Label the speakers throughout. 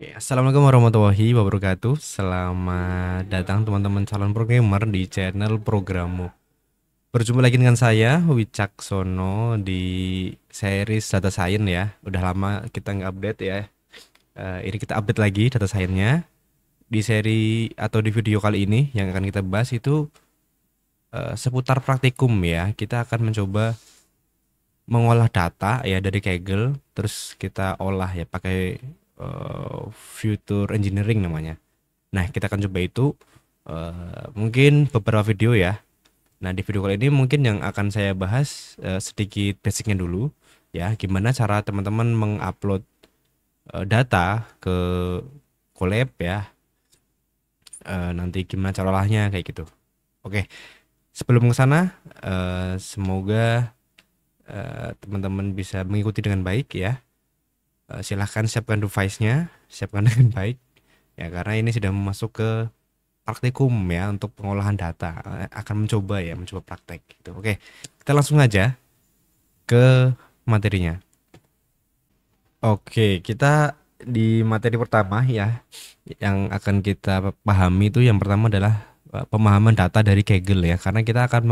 Speaker 1: Oke, Assalamualaikum warahmatullahi wabarakatuh. Selamat datang teman-teman calon programmer di channel Programmu. Berjumpa lagi dengan saya Wicaksono di series Data Science ya. Udah lama kita nggak update ya. Ini kita update lagi data science-nya. Di seri atau di video kali ini yang akan kita bahas itu seputar praktikum ya. Kita akan mencoba mengolah data ya dari Kaggle, terus kita olah ya pakai Future Engineering namanya. Nah, kita akan coba itu mungkin beberapa video ya. Nah, di video kali ini mungkin yang akan saya bahas sedikit basicnya dulu ya, gimana cara teman-teman mengupload data ke Colab ya. Nanti gimana cara olahnya kayak gitu. Oke, sebelum ke sana semoga teman-teman bisa mengikuti dengan baik ya. Silahkan siapkan device-nya, siapkan dengan baik ya karena ini sudah masuk ke praktikum ya untuk pengolahan data. Akan mencoba praktek gitu. Oke, kita langsung aja ke materinya. Oke, kita di materi pertama ya yang akan kita pahami itu yang pertama adalah pemahaman data dari Kaggle ya karena kita akan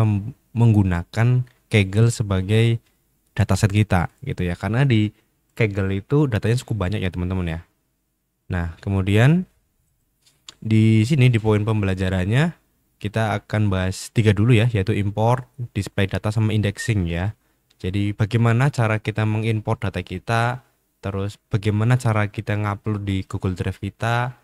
Speaker 1: menggunakan Kaggle sebagai dataset kita gitu ya karena di Kaggle itu datanya cukup banyak ya teman-teman ya. Nah, kemudian di sini di poin pembelajarannya kita akan bahas tiga dulu ya, yaitu import, display data sama indexing ya. Jadi bagaimana cara kita mengimport data kita, terus bagaimana cara kita ngupload di Google Drive kita,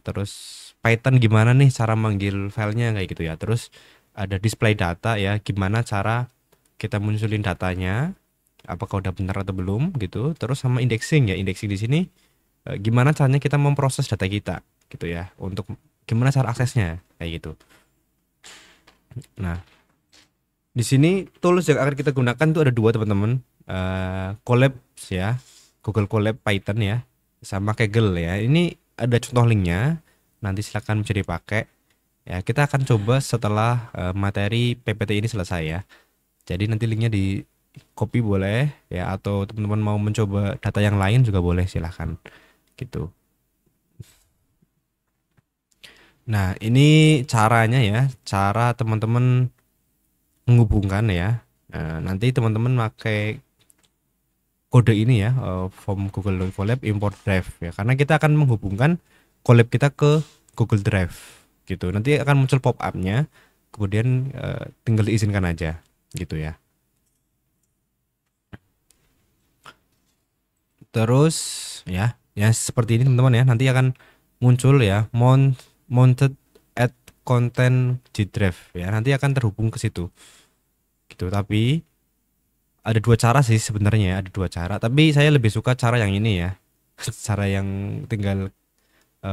Speaker 1: terus Python gimana nih cara manggil filenya kayak gitu ya. Terus ada display data ya, gimana cara kita munculin datanya, apakah udah benar atau belum gitu. Terus sama indexing ya, indexing di sini gimana caranya kita memproses data kita gitu ya, untuk gimana cara aksesnya kayak gitu. Nah, di sini tools yang akan kita gunakan tuh ada dua teman-teman, Colabs ya, Google Colab Python ya, sama Kaggle ya. Ini ada contoh linknya, nanti silakan bisa dipakai ya. Kita akan coba setelah materi PPT ini selesai ya. Jadi nanti linknya di copy boleh ya, atau teman-teman mau mencoba data yang lain juga boleh, silahkan gitu. Nah, ini caranya ya, cara teman-teman menghubungkan ya. Nanti teman-teman pakai kode ini ya, from Google Colab import drive ya, karena kita akan menghubungkan Colab kita ke Google Drive gitu. Nanti akan muncul pop-up-nya, kemudian tinggal diizinkan aja gitu ya. Terus ya seperti ini teman-teman ya. Nanti akan muncul ya mounted at content G Drive ya. Nanti akan terhubung ke situ gitu. Tapi ada dua cara sih sebenarnya ya, ada dua cara. Tapi saya lebih suka cara yang ini ya. Cara yang tinggal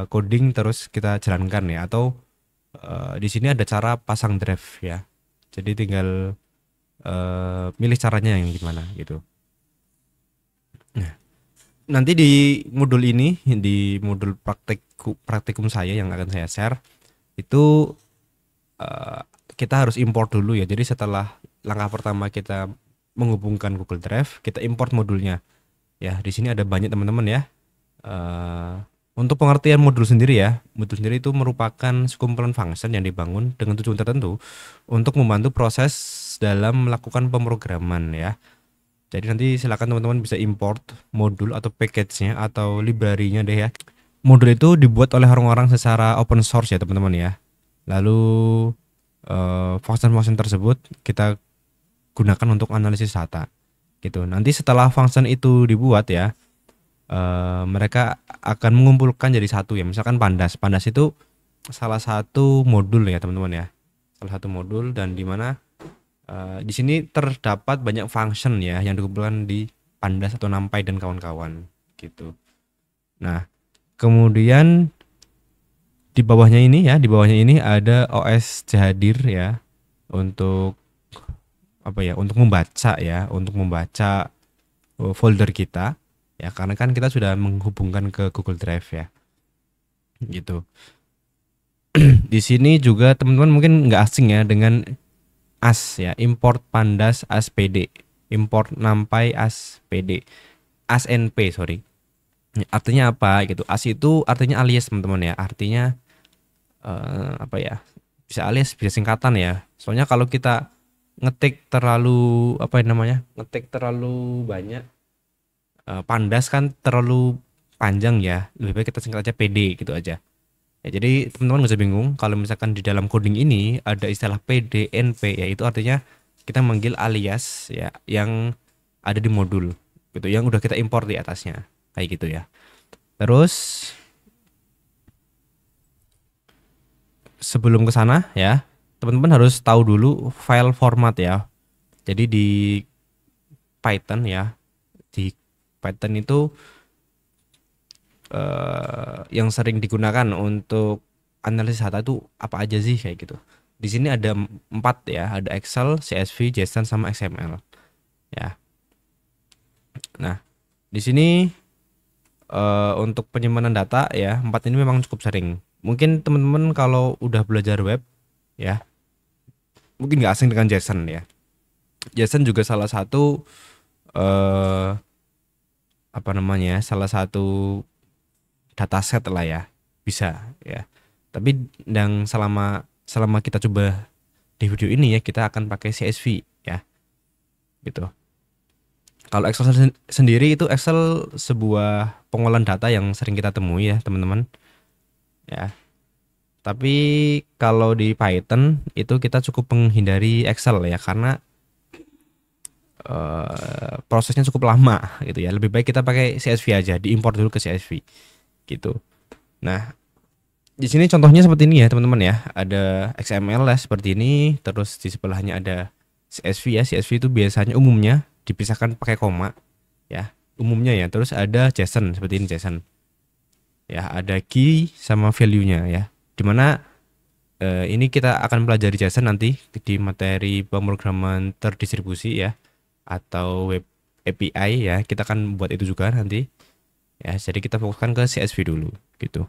Speaker 1: coding terus kita jalankan ya, atau di sini ada cara pasang drive ya. Jadi tinggal milih caranya yang gimana gitu. Nah, nanti di modul ini, di modul praktikum saya yang akan saya share itu eh, kita harus import dulu ya. Jadi setelah langkah pertama kita menghubungkan Google Drive, kita import modulnya. Ya, di sini ada banyak teman-teman ya. Eh, untuk pengertian modul sendiri ya, modul sendiri itu merupakan sekumpulan function yang dibangun dengan tujuan tertentu untuk membantu proses dalam melakukan pemrograman ya. Jadi nanti silakan teman-teman bisa import modul atau package-nya atau library-nya deh ya. Modul itu dibuat oleh orang-orang secara open source ya teman-teman ya. Lalu function-function tersebut kita gunakan untuk analisis data gitu. Nanti setelah function itu dibuat ya, mereka akan mengumpulkan jadi satu ya. Misalkan pandas. Pandas itu salah satu modul ya teman-teman ya. Salah satu modul, dan di mana di sini terdapat banyak function ya yang dikumpulkan di pandas atau NumPy dan kawan-kawan gitu. Nah, kemudian di bawahnya ini ya, di bawahnya ini ada OS Jahadir ya, untuk apa ya? Untuk membaca ya, untuk membaca folder kita ya, karena kan kita sudah menghubungkan ke Google Drive ya. Gitu. Di sini juga teman-teman mungkin nggak asing ya dengan as ya, import pandas as pd, import numpy as pd, as np sorry. Artinya apa gitu? ASI itu artinya alias teman-teman ya. Artinya apa ya? Bisa alias, bisa singkatan ya. Soalnya kalau kita ngetik terlalu apa ya namanya? Ngetik terlalu banyak, pandas kan terlalu panjang ya. Lebih baik kita singkat aja PD gitu aja. Ya, jadi teman-teman nggak usah bingung kalau misalkan di dalam coding ini ada istilah PDNP, yaitu artinya kita manggil alias ya yang ada di modul gitu, yang udah kita import di atasnya kayak gitu ya. Terus sebelum ke sana ya, teman-teman harus tahu dulu file format ya. Jadi di Python ya, di Python itu yang sering digunakan untuk analisis data itu apa aja sih kayak gitu. Di sini ada empat ya, ada Excel, CSV, JSON sama XML ya. Nah, di sini untuk penyimpanan data ya, empat ini memang cukup sering. Mungkin teman-teman kalau udah belajar web ya, mungkin nggak asing dengan JSON ya. JSON juga salah satu eh, apa namanya, salah satu dataset lah ya, bisa ya. Tapi yang selama selama kita coba di video ini ya, kita akan pakai CSV ya, gitu. Kalau Excel sendiri itu Excel sebuah pengolahan data yang sering kita temui ya teman-teman ya. Tapi kalau di Python itu kita cukup menghindari Excel ya, karena prosesnya cukup lama gitu ya. Lebih baik kita pakai CSV aja, diimport dulu ke CSV gitu. Nah, di sini contohnya seperti ini ya teman-teman ya. Ada XML lah seperti ini, terus di sebelahnya ada CSV ya. CSV itu biasanya umumnya dipisahkan pakai koma ya. Umumnya ya. Terus ada JSON seperti ini, JSON. Ya, ada key sama value-nya ya. Dimana ini kita akan pelajari JSON nanti di materi pemrograman terdistribusi ya, atau web API ya. Kita akan buat itu juga nanti ya. Jadi kita fokuskan ke CSV dulu gitu.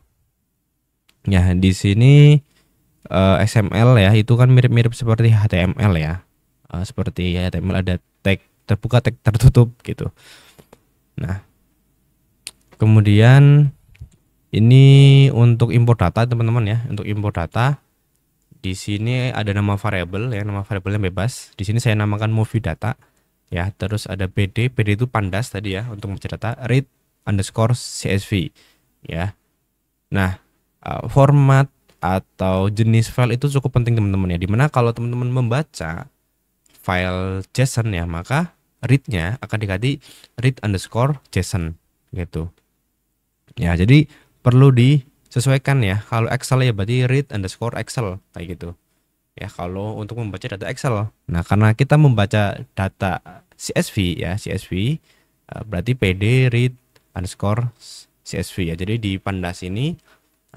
Speaker 1: Ya, di sini XML ya, itu kan mirip-mirip seperti HTML ya. Seperti HTML ada tag terbuka, tag tertutup gitu. Nah, kemudian ini untuk import data teman-teman ya. Untuk import data di sini ada nama variabel ya, nama variabelnya bebas. Di sini saya namakan movie data ya. Terus ada PD, PD itu pandas tadi ya untuk membaca data, read underscore CSV ya. Nah, format atau jenis file itu cukup penting teman-teman ya. Dimana kalau teman-teman membaca file JSON ya, maka read-nya akan diganti read underscore JSON gitu. Ya, jadi perlu disesuaikan ya. Kalau Excel ya berarti read underscore Excel kayak gitu. Ya, kalau untuk membaca data Excel. Nah, karena kita membaca data CSV ya, CSV berarti PD read underscore CSV ya. Jadi di pandas ini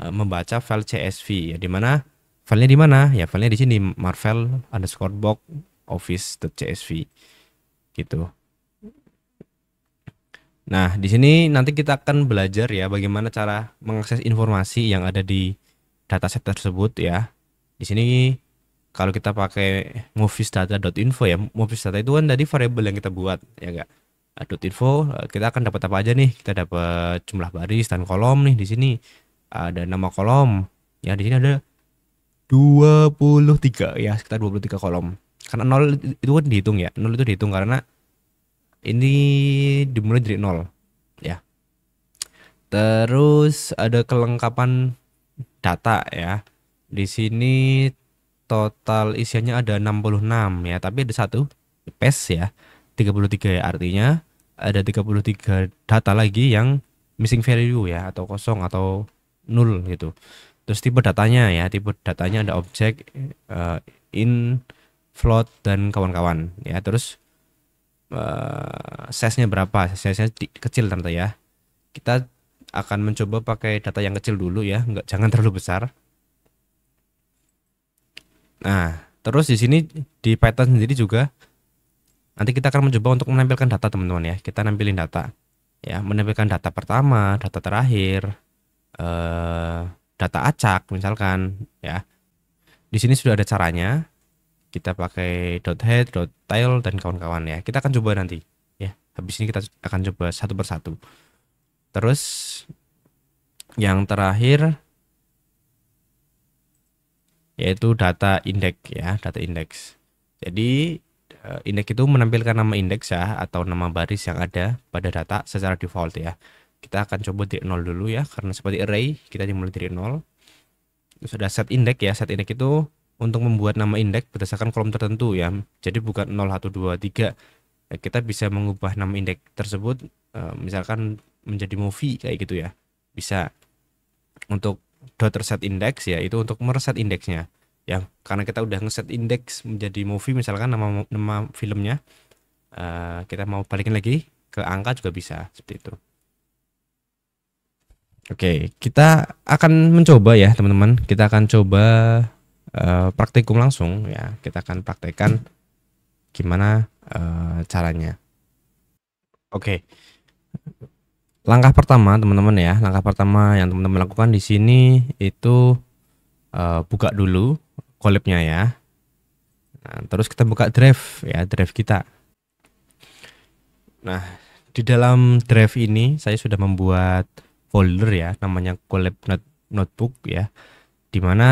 Speaker 1: membaca file CSV ya, di mana filenya di mana ya, filenya di sini marvel underscore box office.csv gitu. Nah, di sini nanti kita akan belajar ya bagaimana cara mengakses informasi yang ada di dataset tersebut ya. Di sini kalau kita pakai moviesdata.info ya, moviesdata itu kan tadi variabel yang kita buat ya enggak. .info kita akan dapat apa aja nih? Kita dapat jumlah baris dan kolom nih di sini. Ada nama kolom. Ya, di sini ada 23 ya, sekitar 23 kolom. Karena 0 itu kan dihitung ya. 0 itu dihitung karena ini dimulai dari 0 ya. Terus ada kelengkapan data ya. Di sini total isiannya ada 66 ya, tapi ada satu space ya, 33 ya, artinya ada 33 data lagi yang missing value ya, atau kosong atau nol gitu. Terus tipe datanya ya, tipe datanya ada objek, in, float dan kawan-kawan ya. Terus size-nya berapa? Size-nya kecil ternyata ya. Kita akan mencoba pakai data yang kecil dulu ya, jangan terlalu besar. Nah, terus di sini di Python sendiri juga nanti kita akan mencoba untuk menampilkan data teman-teman ya. Kita nampilin data ya, menampilkan data pertama, data terakhir, data acak misalkan ya. Di sini sudah ada caranya. Kita pakai .head, .tail dan kawan-kawan ya. Kita akan coba nanti ya. Habis ini kita akan coba satu persatu. Terus yang terakhir yaitu data indeks ya, data indeks. Jadi indeks itu menampilkan nama indeks ya atau nama baris yang ada pada data secara default ya. Kita akan coba dari 0 dulu ya, karena seperti array kita dimulai dari 0. Terus ada set indeks ya, set indeks itu untuk membuat nama indeks berdasarkan kolom tertentu ya. Jadi bukan 0, 1, 2, 3. Ya, kita bisa mengubah nama indeks tersebut misalkan menjadi movie kayak gitu ya. Bisa. Untuk dot set index ya itu untuk mereset indeksnya ya, karena kita udah ngeset indeks menjadi movie misalkan nama filmnya, kita mau balikin lagi ke angka juga bisa seperti itu. Oke, kita akan mencoba ya teman-teman, kita akan coba praktikum langsung ya, kita akan praktekkan gimana caranya. Oke, langkah pertama teman-teman ya, langkah pertama yang teman-teman lakukan di sini itu buka dulu collab-nya ya. Nah, terus kita buka drive ya, drive kita. Nah, di dalam drive ini saya sudah membuat folder ya, namanya collab notebook ya. Dimana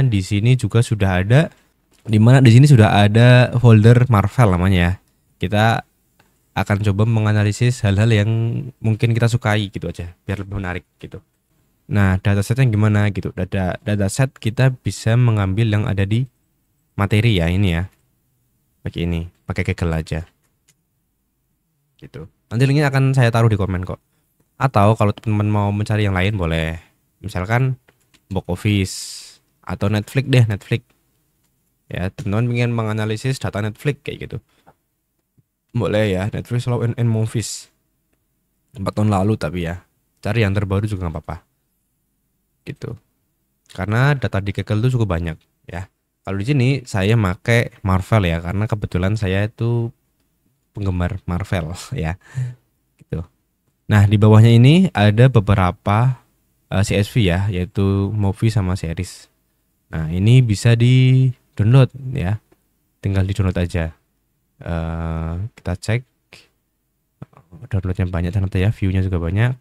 Speaker 1: di sini juga sudah ada, dimana di sini sudah ada folder Marvel namanya ya. Kita akan coba menganalisis hal-hal yang mungkin kita sukai gitu aja, biar lebih menarik gitu. Nah, datasetnya gimana gitu? Dataset kita bisa mengambil yang ada di materi ya, ini ya. Pakai ini, pakai Kaggle aja. Gitu. Nanti linknya akan saya taruh di komen kok. Atau kalau teman-teman mau mencari yang lain boleh. Misalkan box office atau Netflix deh, Netflix. Ya, teman-teman ingin menganalisis data Netflix kayak gitu. Boleh ya, Netflix Law and Movies. 4 tahun lalu tapi ya. Cari yang terbaru juga nggak apa-apa. Gitu. Karena data di Kaggle itu cukup banyak ya. Kalau di sini saya pakai Marvel ya, karena kebetulan saya itu penggemar Marvel ya. Gitu. Nah, di bawahnya ini ada beberapa CSV ya, yaitu movie sama series. Nah, ini bisa di download ya. Tinggal di download aja. Kita cek downloadnya banyak ternyata ya, view-nya juga banyak.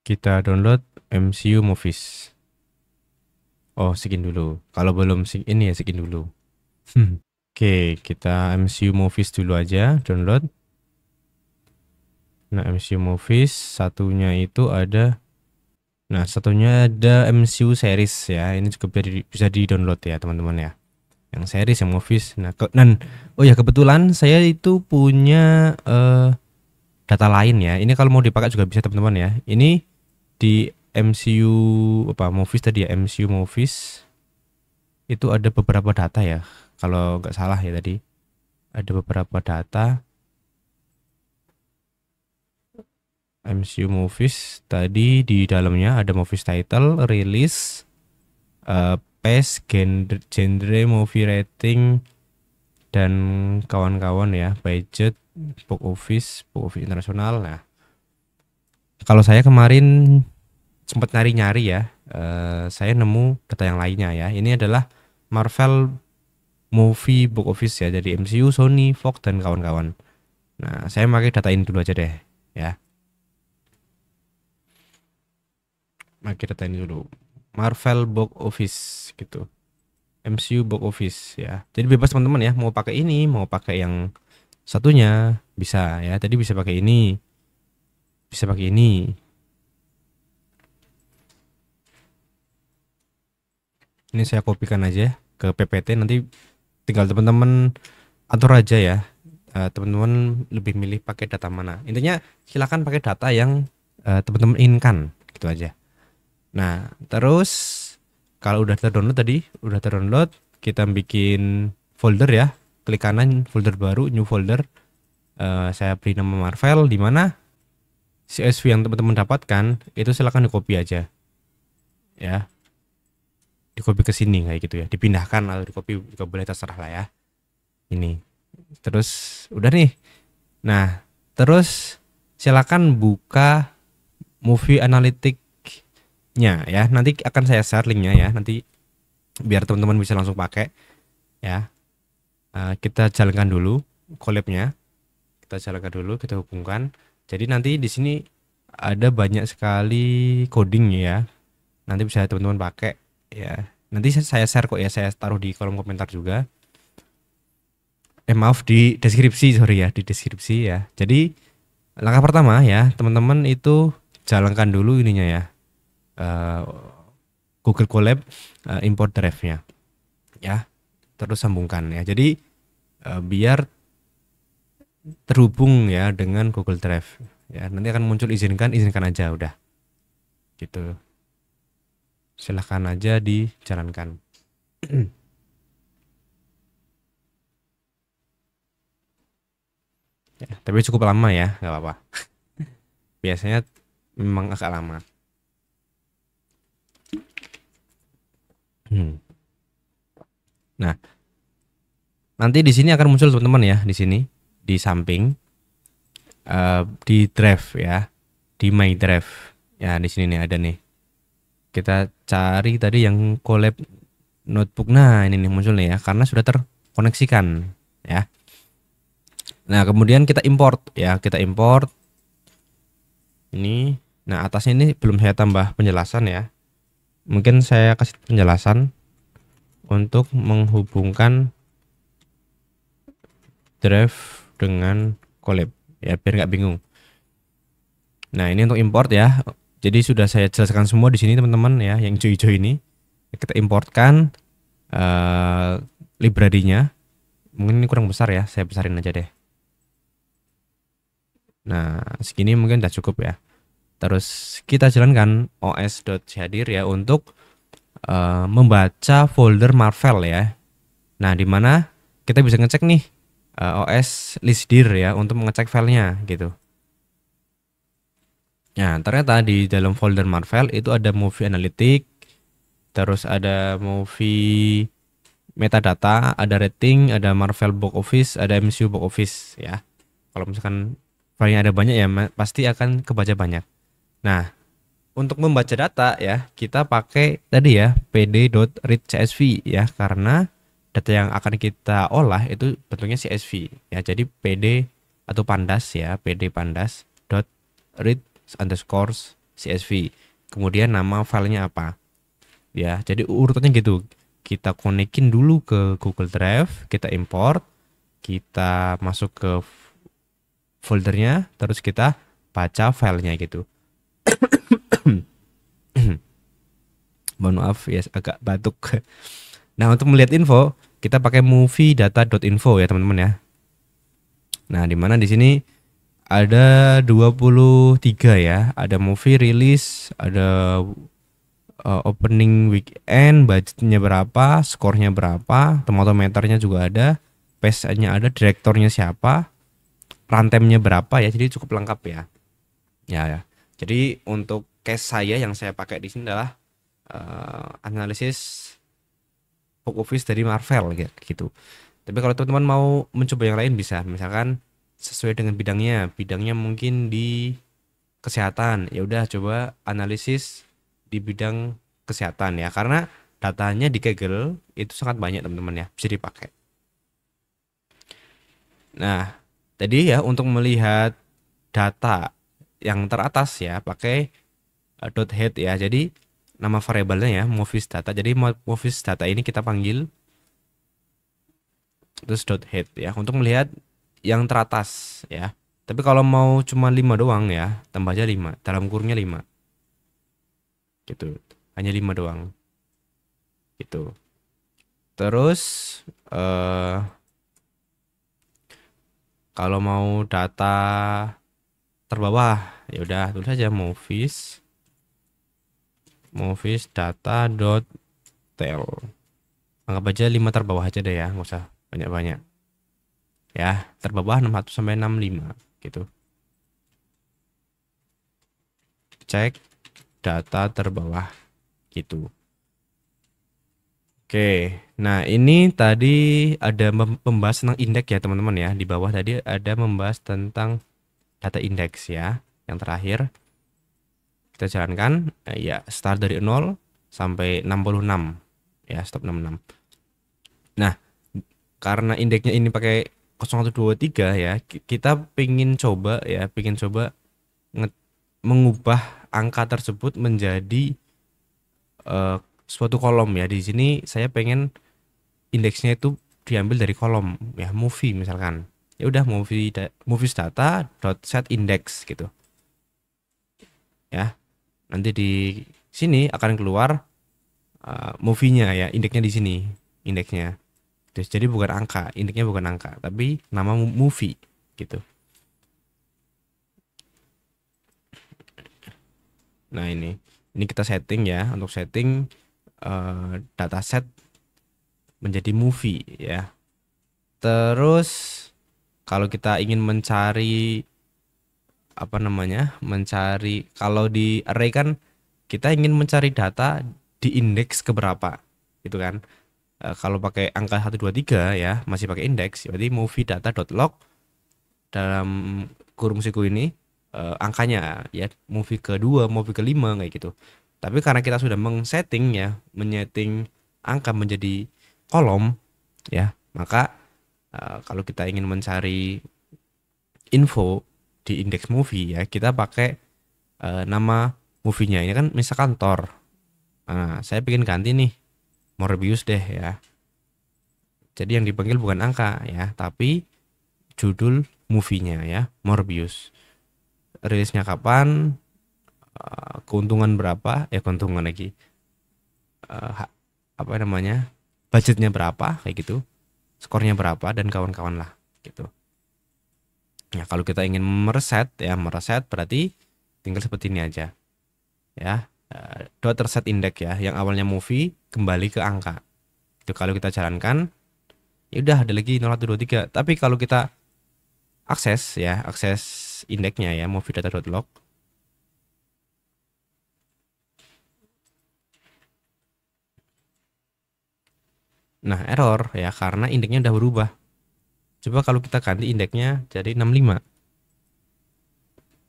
Speaker 1: Kita download MCU Movies. Oh, skin dulu. Kalau belum ini ya skin dulu. Oke, kita MCU Movies dulu aja download. Nah, MCU Movies satunya itu ada. Nah, satunya ada MCU series ya. Ini juga bisa di-download ya, teman-teman ya. Yang series, yang movies. Nah, dan oh ya kebetulan saya itu punya data lain ya. Ini kalau mau dipakai juga bisa, teman-teman ya. Ini di MCU apa movies tadi ya, MCU Movies. Itu ada beberapa data ya. Kalau nggak salah ya tadi. Ada beberapa data MCU Movies tadi, di dalamnya ada movies title, release, pace, genre, movie rating, dan kawan-kawan ya, budget, box office internasional. Nah, kalau saya kemarin sempat nyari-nyari ya, saya nemu data yang lainnya ya. Ini adalah Marvel movie box office ya, dari MCU, Sony, Fox, dan kawan-kawan. Nah, saya pakai data ini dulu aja deh ya. Pakai data ini dulu. Marvel box office gitu. MCU box office ya. Jadi bebas teman-teman ya, mau pakai ini, mau pakai yang satunya bisa ya. Tadi bisa pakai ini. Bisa pakai ini. Ini saya kopikan aja ke PPT, nanti tinggal teman-teman atur aja ya. Teman-teman lebih milih pakai data mana. Intinya silakan pakai data yang teman-teman inginkan gitu aja. Nah, terus kalau udah terdownload tadi, udah terdownload, kita bikin folder ya. Klik kanan folder baru, new folder. Saya beri nama Marvel, di mana CSV yang teman-teman dapatkan itu silakan di copy aja. Ya. Di copy ke sini kayak gitu ya. Dipindahkan atau di copy juga boleh, terserah lah ya. Ini. Terus udah nih. Nah, terus silakan buka movie analytics-nya collab-nya ya. Nanti akan saya share linknya ya, nanti biar teman-teman bisa langsung pakai ya. Kita jalankan dulu collab-nya. Kita jalankan dulu, kita hubungkan. Jadi nanti di sini ada banyak sekali coding ya. Nanti bisa teman-teman pakai ya. Nanti saya share kok ya, saya taruh di kolom komentar juga. Maaf, di deskripsi, sorry ya, di deskripsi ya. Jadi langkah pertama ya, teman-teman itu jalankan dulu ininya ya. Google Colab, import drive-nya ya. Terus sambungkan ya. Jadi biar terhubung ya dengan Google Drive ya. Nanti akan muncul izinkan aja udah. Gitu. Silahkan aja dijalankan. Ya, tapi cukup lama ya, nggak apa-apa. Biasanya memang agak lama. Nah, nanti di sini akan muncul teman-teman ya, di sini di samping di drive ya, di my drive ya, di sini nih ada nih. Kita cari tadi yang collab notebook. Nah, ini nih muncul nih ya, karena sudah terkoneksikan ya. Nah, kemudian kita import ya, kita import ini. Nah, atasnya ini belum saya tambah penjelasan ya. Mungkin saya kasih penjelasan untuk menghubungkan drive dengan collab ya, biar nggak bingung. Nah, ini untuk import ya. Jadi sudah saya jelaskan semua di sini teman-teman ya, yang hijau-hijau ini. Kita importkan library-nya. Mungkin ini kurang besar ya, saya besarin aja deh. Nah, segini mungkin udah cukup ya. Terus kita jalankan os.shadir ya untuk membaca folder Marvel ya. Nah, di mana kita bisa ngecek nih os listdir ya untuk mengecek filenya gitu. Nah, ternyata di dalam folder Marvel itu ada movie analytic, terus ada movie metadata, ada rating, ada Marvel box office, ada MCU box office ya. Kalau misalkan filenya ada banyak ya, pasti akan kebaca banyak. Nah, untuk membaca data ya, kita pakai tadi ya pd.read.csv ya, karena data yang akan kita olah itu bentuknya CSV ya. Jadi pd atau pandas ya, pd pandas dot read underscore CSV. Kemudian nama filenya apa ya. Jadi urutannya gitu. Kita konekin dulu ke Google Drive, kita import, kita masuk ke foldernya, terus kita baca filenya gitu. Mohon maaf ya, agak batuk. Nah, untuk melihat info kita pakai moviedata.info ya teman-teman ya. Nah, dimana di sini ada 23 ya, ada movie release, ada opening weekend, budgetnya berapa, skornya berapa, tomatometernya juga ada, pace-nya ada, direktornya siapa, runtime-nya berapa ya. Jadi cukup lengkap ya. Ya. Jadi untuk case saya yang saya pakai di sini adalah analisis box office dari Marvel gitu. Tapi kalau teman-teman mau mencoba yang lain bisa, misalkan sesuai dengan bidangnya mungkin di kesehatan, ya udah coba analisis di bidang kesehatan ya, karena datanya di Kaggle itu sangat banyak teman-teman ya, bisa dipakai. Nah, tadi ya untuk melihat data yang teratas ya pakai .head ya. Jadi nama variabelnya ya movies data. Jadi movies data ini kita panggil terus .head ya untuk melihat yang teratas ya. Tapi kalau mau cuma 5 doang ya, tambah aja 5, dalam kurungnya 5. Gitu. Hanya 5 doang. Gitu. Terus kalau mau data terbawah ya udah tulis saja movies data.tel. Anggap aja 5 terbawah aja deh ya, nggak usah banyak-banyak. Ya, terbawah 61 sampai 65 gitu. Cek data terbawah gitu. Oke, nah ini tadi ada membahas tentang indeks ya teman-teman ya. Di bawah tadi ada membahas tentang data indeks ya, yang terakhir. kita jalankan, ya start dari 0 sampai 66 ya, stop 66. Nah, karena indeksnya ini pakai 0123 ya, kita pingin coba mengubah angka tersebut menjadi suatu kolom ya. Di sini saya pengen indeksnya itu diambil dari kolom ya, movie misalkan. Ya udah, movies data dot set index gitu. Ya. Nanti di sini akan keluar movie-nya ya, indeksnya di sini, indeksnya. Terus jadi bukan angka, indeksnya bukan angka, tapi nama movie gitu. Nah, ini kita setting ya, untuk setting dataset menjadi movie ya. Terus kalau kita ingin mencari apa namanya, mencari, kalau di array kan kita ingin mencari data di indeks keberapa gitu kan. Kalau pakai angka 123 ya, masih pakai indeks, berarti movie data.log dalam kurung siku ini angkanya ya, movie kedua, movie kelima kayak gitu. Tapi karena kita sudah mengsetting ya, menyeting angka menjadi kolom ya, maka kalau kita ingin mencari info di indeks movie ya, kita pakai nama movie-nya. Ini kan misalkan Thor. Nah, saya pengen ganti nih, Morbius deh ya. Jadi yang dipanggil bukan angka ya, tapi judul movie-nya ya, Morbius. Rilisnya kapan, keuntungan berapa, keuntungan lagi, apa namanya, budgetnya berapa kayak gitu, skornya berapa, dan kawan-kawan lah gitu. Ya kalau kita ingin mereset berarti tinggal seperti ini aja ya, dot reset index ya, yang awalnya movie kembali ke angka itu. Kalau kita jalankan ya udah, ada lagi 0123. Tapi kalau kita akses indeksnya ya, movie data.log, nah error ya, karena indeksnya udah berubah. Coba kalau kita ganti indeksnya jadi 65,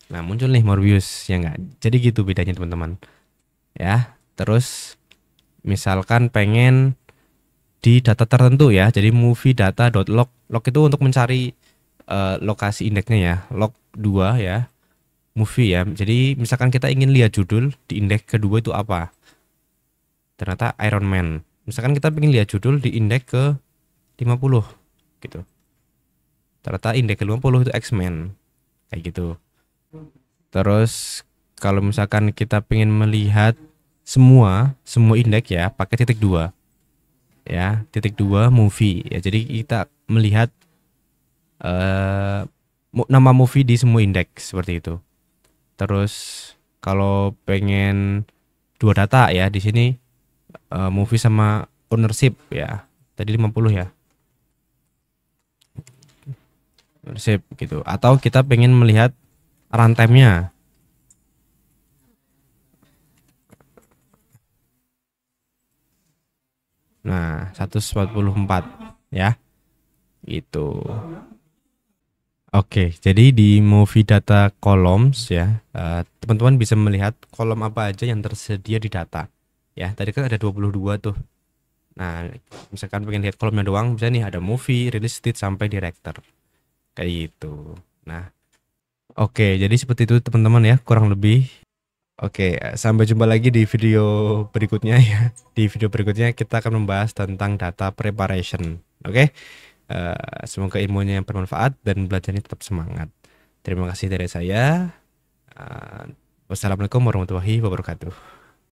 Speaker 1: nah muncul nih Morbius ya enggak. Jadi gitu bedanya teman-teman ya. Terus misalkan pengen di data tertentu ya, jadi movie data.log, log itu untuk mencari lokasi indeksnya ya, log 2 ya, movie ya. Jadi misalkan kita ingin lihat judul di indeks kedua itu apa, ternyata Iron Man. Misalkan kita ingin lihat judul di indeks ke 50 gitu, ternyata indeks ke 50 itu X-Men kayak gitu. Terus kalau misalkan kita ingin melihat semua indeks ya, pakai titik 2 ya, titik 2 movie ya. Jadi kita melihat nama movie di semua indeks seperti itu. Terus kalau pengen dua data ya, di sini movie sama ownership ya, tadi 50 ya, ownership gitu. Atau kita pengen melihat runtime-nya, nah 144 ya itu. Oke, jadi di movie data columns ya, teman-teman bisa melihat kolom apa aja yang tersedia di data ya. Tadi kan ada 22 tuh. Nah, misalkan pengen lihat kolomnya doang, bisa nih ada movie, release date, sampai director kayak gitu. Nah, oke, jadi seperti itu teman-teman ya, kurang lebih. Oke, sampai jumpa lagi di video berikutnya ya. Di video berikutnya kita akan membahas tentang data preparation. Oke. Semoga ilmunya yang bermanfaat dan belajarnya tetap semangat. Terima kasih dari saya. Wassalamualaikum warahmatullahi wabarakatuh.